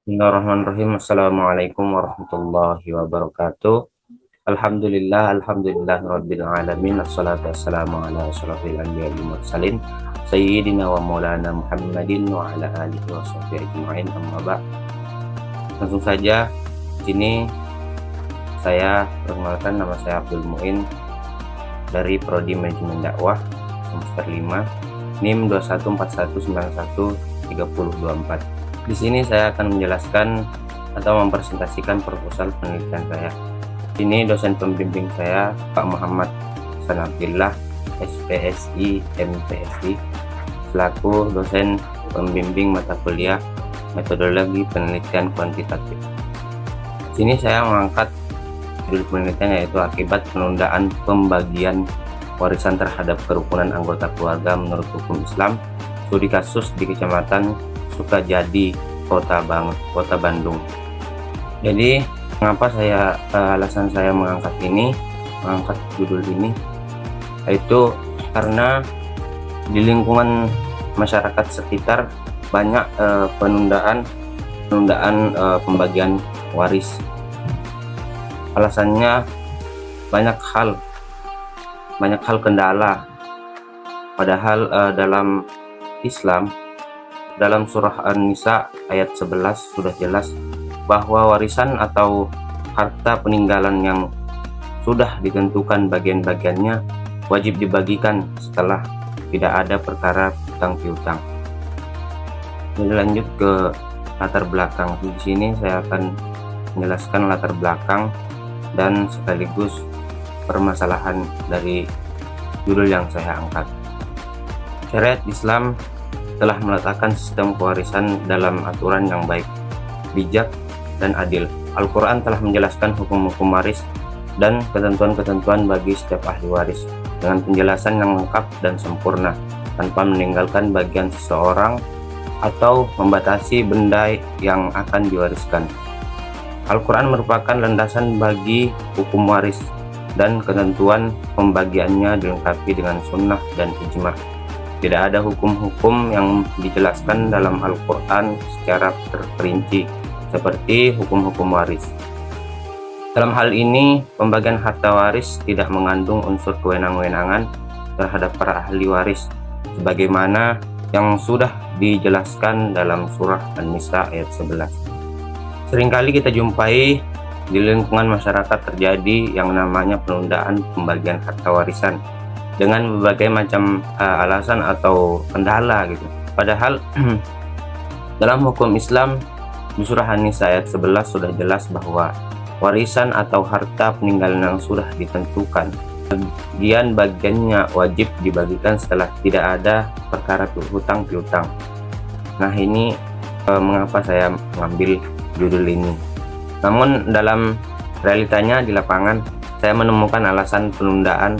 Bismillahirrahmanirrahim. Assalamualaikum warahmatullahi wabarakatuh. Alhamdulillah rabbil alamin. Assalatu wassalamu ala asyrafil anbiya'i wal mursalin sayyidina wa maulana Muhammadin wa ala alihi wa sahbihi ajma'in. Amma ba'd. Langsung saja sini saya perkenalkan, nama saya Abdul Muin dari Prodi Manajemen Dakwah semester 5, NIM 2141913024. Di sini saya akan menjelaskan atau mempresentasikan proposal penelitian saya. Ini dosen pembimbing saya, Pak Muhammad Hasan Abdillah, SPSI MPSI, selaku dosen pembimbing mata kuliah metodologi penelitian kuantitatif. Di sini saya mengangkat judul penelitian yaitu akibat penundaan pembagian warisan terhadap kerukunan anggota keluarga menurut hukum Islam, studi kasus di Kecamatan Sukajadi, Kota Bandung. Jadi mengapa alasan saya mengangkat judul ini, yaitu karena di lingkungan masyarakat sekitar banyak penundaan pembagian waris. Alasannya banyak hal kendala. Padahal dalam Islam, dalam surah An-Nisa ayat 11 sudah jelas bahwa warisan atau harta peninggalan yang sudah ditentukan bagian-bagiannya wajib dibagikan setelah tidak ada perkara hutang piutang. Jadi lanjut ke latar belakang. Di sini saya akan menjelaskan latar belakang dan sekaligus permasalahan dari judul yang saya angkat. Syariat Islam telah meletakkan sistem pewarisan dalam aturan yang baik, bijak, dan adil. Al-Quran telah menjelaskan hukum-hukum waris dan ketentuan-ketentuan bagi setiap ahli waris dengan penjelasan yang lengkap dan sempurna, tanpa meninggalkan bagian seseorang atau membatasi benda yang akan diwariskan. Al-Quran merupakan landasan bagi hukum waris, dan ketentuan pembagiannya dilengkapi dengan sunnah dan ijma'. Tidak ada hukum-hukum yang dijelaskan dalam Al-Quran secara terperinci seperti hukum-hukum waris. Dalam hal ini, pembagian harta waris tidak mengandung unsur kewenang-wenangan terhadap para ahli waris, sebagaimana yang sudah dijelaskan dalam surah An-Nisa ayat 11. Seringkali kita jumpai di lingkungan masyarakat terjadi yang namanya penundaan pembagian harta warisan dengan berbagai macam alasan atau kendala gitu. Padahal dalam hukum Islam di surah An-Nisa ayat 11 sudah jelas bahwa warisan atau harta peninggalan yang sudah ditentukan bagian-bagiannya wajib dibagikan setelah tidak ada perkara hutang piutang. Nah, ini mengapa saya mengambil judul ini. Namun dalam realitanya di lapangan saya menemukan alasan penundaan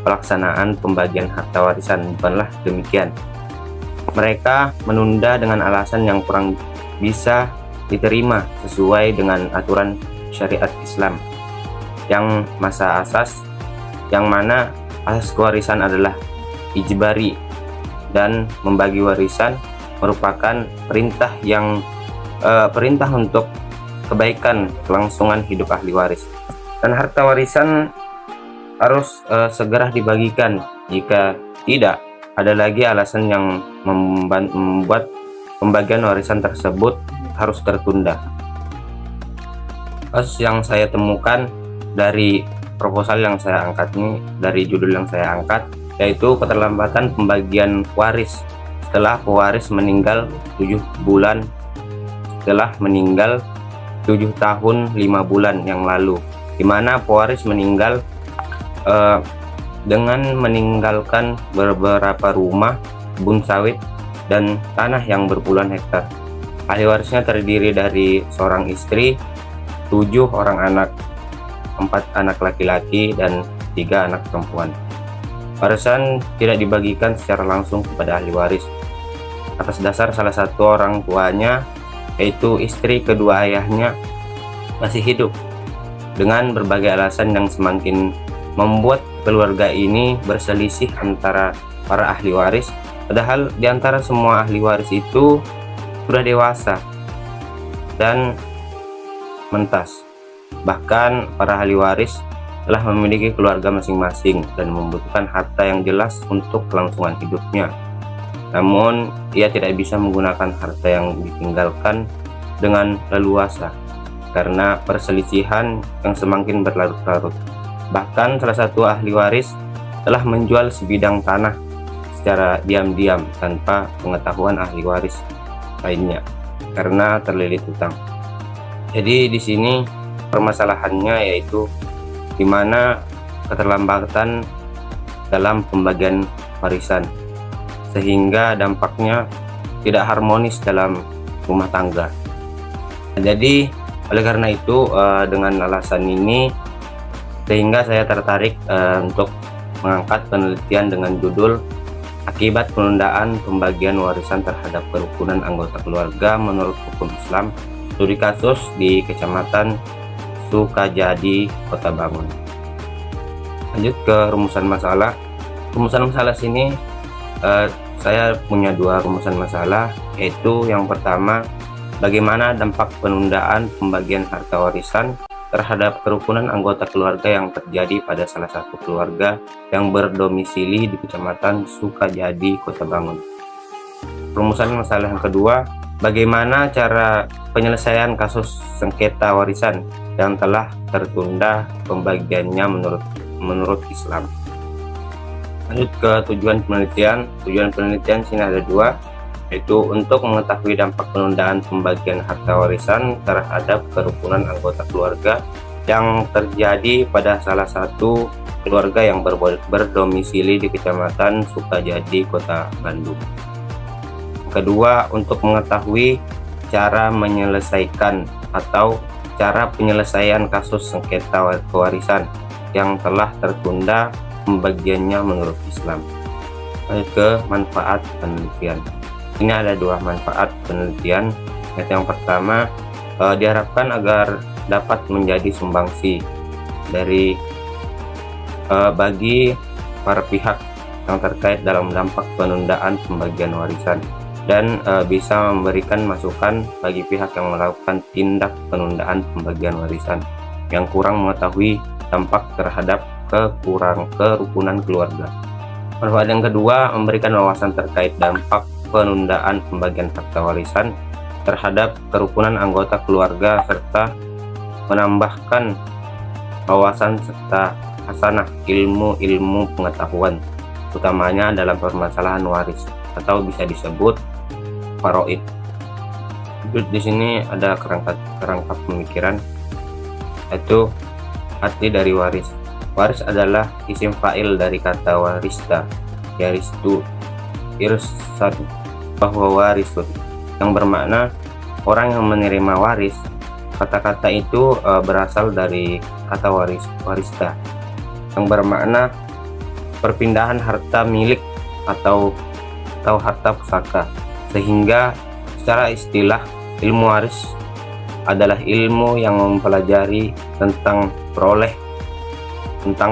pelaksanaan pembagian harta warisan bukanlah demikian. Mereka menunda dengan alasan yang kurang bisa diterima sesuai dengan aturan syariat Islam yang mana asas kewarisan adalah ijbari, dan membagi warisan merupakan perintah untuk kebaikan kelangsungan hidup ahli waris, dan harta warisan harus segera dibagikan. Jika tidak, ada lagi alasan yang membuat pembagian warisan tersebut harus tertunda. Kasus yang saya temukan dari proposal yang saya angkat ini, dari judul yang saya angkat, yaitu keterlambatan pembagian waris setelah pewaris meninggal 7 tahun 5 bulan yang lalu, di mana pewaris meninggal dengan meninggalkan beberapa rumah, kebun sawit, dan tanah yang berpuluhan hektar. Ahli warisnya terdiri dari seorang istri, 7 orang anak, 4 anak laki-laki, dan 3 anak perempuan. Warisan tidak dibagikan secara langsung kepada ahli waris atas dasar salah satu orang tuanya, yaitu istri kedua ayahnya, masih hidup, dengan berbagai alasan yang semakin membuat keluarga ini berselisih antara para ahli waris, padahal di antara semua ahli waris itu sudah dewasa. dan mentas. Bahkan para ahli waris telah memiliki keluarga masing-masing dan membutuhkan harta yang jelas untuk kelangsungan hidupnya. Namun, ia tidak bisa menggunakan harta yang ditinggalkan dengan leluasa karena perselisihan yang semakin berlarut-larut. Bahkan salah satu ahli waris telah menjual sebidang tanah secara diam-diam tanpa pengetahuan ahli waris lainnya karena terlilit hutang. Jadi di sini permasalahannya yaitu di mana keterlambatan dalam pembagian warisan sehingga dampaknya tidak harmonis dalam rumah tangga. Jadi oleh karena itu dengan alasan ini sehingga saya tertarik untuk mengangkat penelitian dengan judul Akibat Penundaan Pembagian Warisan Terhadap Kerukunan Anggota Keluarga Menurut Hukum Islam, Studi Kasus di Kecamatan Sukajadi, Kota Bangun. Lanjut ke rumusan masalah. Rumusan masalah sini saya punya dua rumusan masalah, yaitu yang pertama, bagaimana dampak penundaan pembagian harta warisan terhadap kerukunan anggota keluarga yang terjadi pada salah satu keluarga yang berdomisili di Kecamatan Sukajadi, Kota Bangun. Rumusan masalah yang kedua, bagaimana cara penyelesaian kasus sengketa warisan yang telah tertunda pembagiannya menurut Islam. Lanjut ke tujuan penelitian. Tujuan penelitian sini ada dua, yaitu untuk mengetahui dampak penundaan pembagian harta warisan terhadap kerukunan anggota keluarga yang terjadi pada salah satu keluarga yang berdomisili di Kecamatan Sukajadi, Kota Bandung. Kedua, untuk mengetahui cara menyelesaikan atau cara penyelesaian kasus sengketa warisan yang telah tertunda pembagiannya menurut Islam. Lanjut ke manfaat penelitian. Ini ada dua manfaat penelitian. Yang pertama, diharapkan agar dapat menjadi sumbangsi dari bagi para pihak yang terkait dalam dampak penundaan pembagian warisan dan bisa memberikan masukan bagi pihak yang melakukan tindak penundaan pembagian warisan yang kurang mengetahui dampak terhadap kerukunan keluarga. Manfaat yang kedua, memberikan wawasan terkait dampak penundaan pembagian harta warisan terhadap kerukunan anggota keluarga serta menambahkan wawasan serta hasanah ilmu pengetahuan utamanya dalam permasalahan waris atau bisa disebut faraid. Di sini ada kerangka pemikiran, yaitu arti dari waris. Waris adalah isim fa'il dari kata warista, yaristu, irsad, bahwa warisun, yang bermakna orang yang menerima waris. Kata-kata itu berasal dari kata warista, yang bermakna perpindahan harta milik atau harta pusaka. Sehingga secara istilah ilmu waris adalah ilmu yang mempelajari tentang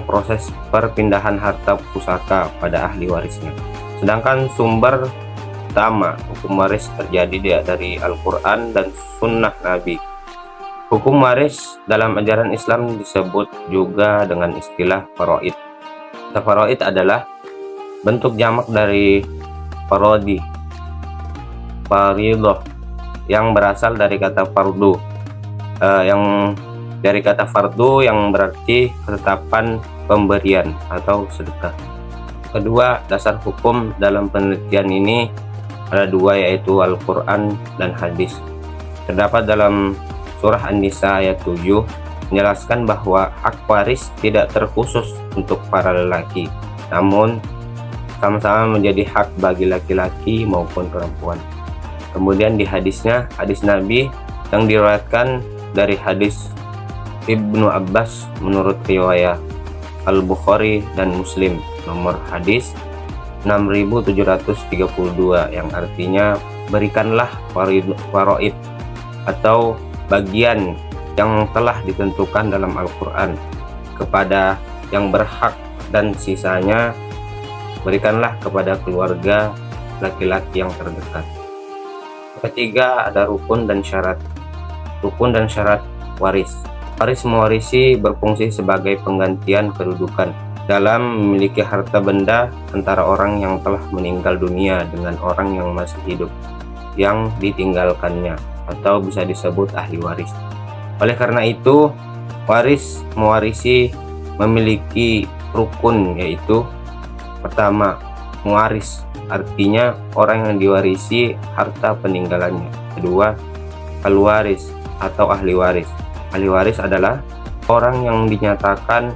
proses perpindahan harta pusaka pada ahli warisnya. Sedangkan sumber utama hukum waris terjadi dari Al-Quran dan Sunnah Nabi. Hukum waris dalam ajaran Islam disebut juga dengan istilah faraid. Faraid adalah bentuk jamak dari farodi, faridoh, yang berasal dari kata fardu, dari kata fardu yang berarti ketetapan pemberian atau sedekah. Kedua, dasar hukum dalam penelitian ini ada dua, yaitu Al-Quran dan hadis. Terdapat dalam surah An-Nisa ayat 7 menjelaskan bahwa hak waris tidak terkhusus untuk para lelaki, namun sama-sama menjadi hak bagi laki-laki maupun perempuan. Kemudian di hadisnya, hadis Nabi yang diriwayatkan dari hadis Ibnu Abbas menurut riwayat Al-Bukhari dan Muslim nomor hadis 6732, yang artinya berikanlah faraid atau bagian yang telah ditentukan dalam Al-Quran kepada yang berhak dan sisanya berikanlah kepada keluarga laki-laki yang terdekat. Ketiga, ada rukun dan syarat. rukun dan syarat waris. Waris mewarisi berfungsi sebagai penggantian kedudukan dalam memiliki harta benda antara orang yang telah meninggal dunia dengan orang yang masih hidup yang ditinggalkannya, atau bisa disebut ahli waris. Oleh karena itu, waris mewarisi memiliki rukun, yaitu pertama, mewaris, artinya orang yang diwarisi harta peninggalannya. Kedua, al-waris atau ahli waris. Ahli waris adalah orang yang dinyatakan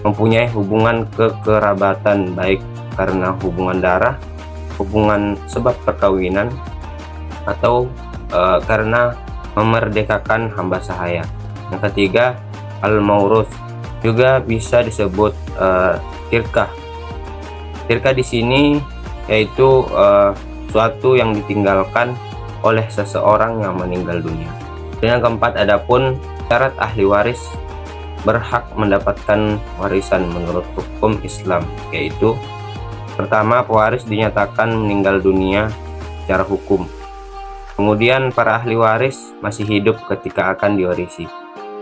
mempunyai hubungan kekerabatan, baik karena hubungan darah, hubungan sebab perkawinan, atau karena memerdekakan hamba sahaya. Yang ketiga, al-maurus, juga bisa disebut tirkah. Tirkah di sini yaitu suatu yang ditinggalkan oleh seseorang yang meninggal dunia. Dan yang keempat, adapun syarat ahli waris berhak mendapatkan warisan menurut hukum Islam, yaitu pertama, pewaris dinyatakan meninggal dunia secara hukum. Kemudian para ahli waris masih hidup ketika akan diwarisi.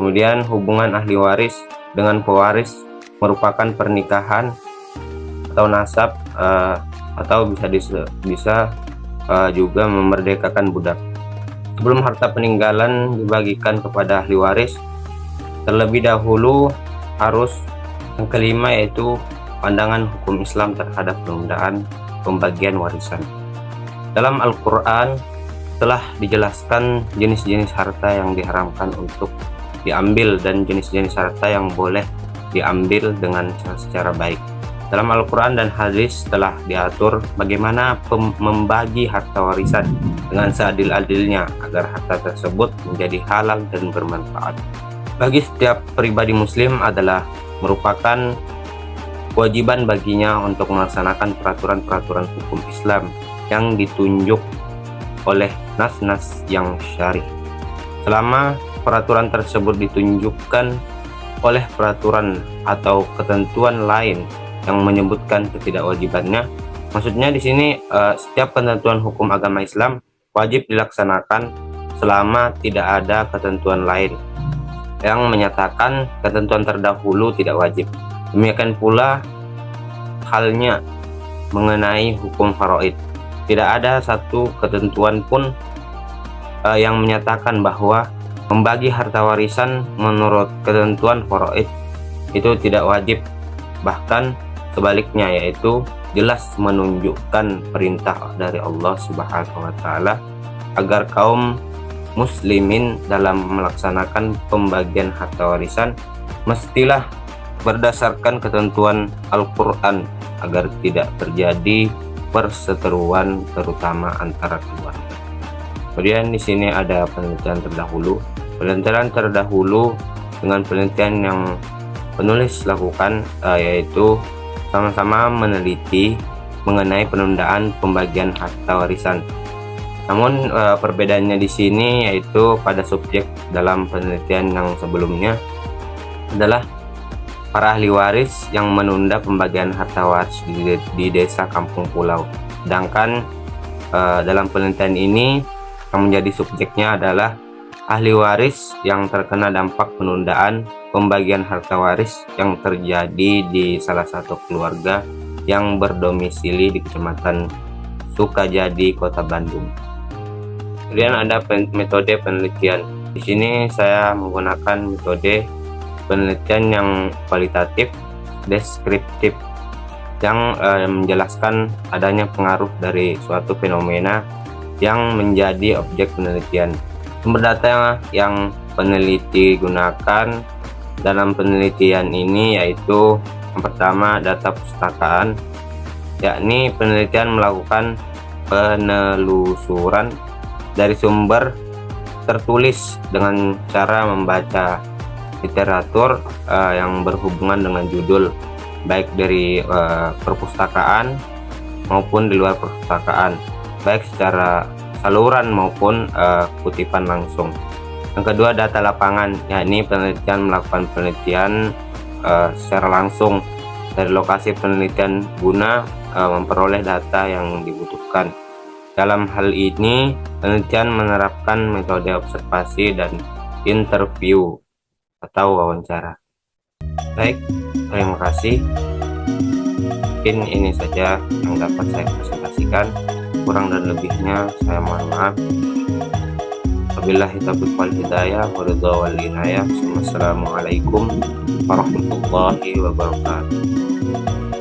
Kemudian hubungan ahli waris dengan pewaris merupakan pernikahan atau nasab, atau bisa juga memerdekakan budak. Sebelum harta peninggalan dibagikan kepada ahli waris, terlebih dahulu harus yang kelima, yaitu pandangan hukum Islam terhadap penundaan pembagian warisan. Dalam Al-Quran telah dijelaskan jenis-jenis harta yang diharamkan untuk diambil dan jenis-jenis harta yang boleh diambil dengan secara baik. Dalam Al-Quran dan hadis telah diatur bagaimana membagi harta warisan dengan seadil-adilnya agar harta tersebut menjadi halal dan bermanfaat. Bagi setiap pribadi muslim adalah merupakan kewajiban baginya untuk melaksanakan peraturan-peraturan hukum Islam yang ditunjuk oleh nas-nas yang syar'i. Selama peraturan tersebut ditunjukkan oleh peraturan atau ketentuan lain yang menyebutkan ketidakwajibannya, maksudnya di sini setiap ketentuan hukum agama Islam wajib dilaksanakan selama tidak ada ketentuan lain yang menyatakan ketentuan terdahulu tidak wajib. Demikian pula halnya mengenai hukum faraid. Tidak ada satu ketentuan pun yang menyatakan bahwa membagi harta warisan menurut ketentuan faraid itu tidak wajib. Bahkan sebaliknya, yaitu jelas menunjukkan perintah dari Allah Subhanahu wa taala agar kaum muslimin dalam melaksanakan pembagian harta warisan mestilah berdasarkan ketentuan Al-Qur'an agar tidak terjadi perseteruan terutama antara keluarga. Kemudian di sini ada penelitian terdahulu. Penelitian terdahulu dengan penelitian yang penulis lakukan yaitu sama-sama meneliti mengenai penundaan pembagian harta warisan. Namun perbedaannya di sini yaitu pada subjek dalam penelitian yang sebelumnya adalah para ahli waris yang menunda pembagian harta waris di desa kampung pulau. Sedangkan dalam penelitian ini yang menjadi subjeknya adalah ahli waris yang terkena dampak penundaan pembagian harta waris yang terjadi di salah satu keluarga yang berdomisili di Kecamatan Sukajadi, Kota Bandung. Kemudian ada metode penelitian. Di sini saya menggunakan metode penelitian yang kualitatif, deskriptif, yang menjelaskan adanya pengaruh dari suatu fenomena yang menjadi objek penelitian. Sumber data yang peneliti gunakan dalam penelitian ini yaitu yang pertama, data pustakaan, yakni penelitian melakukan penelusuran dari sumber tertulis dengan cara membaca literatur yang berhubungan dengan judul, baik dari perpustakaan maupun di luar perpustakaan, baik secara saluran maupun kutipan langsung. Yang kedua, data lapangan, yakni penelitian melakukan penelitian secara langsung dari lokasi penelitian guna memperoleh data yang dibutuhkan. Dalam hal ini, penelitian menerapkan metode observasi dan interview atau wawancara. Baik, terima kasih. Mungkin ini saja yang dapat saya presentasikan. Kurang dan lebihnya saya mohon maaf. Wabillahi taufiq wal hidayah wa ridha wal inayah. Wassalamualaikum warahmatullahi wabarakatuh.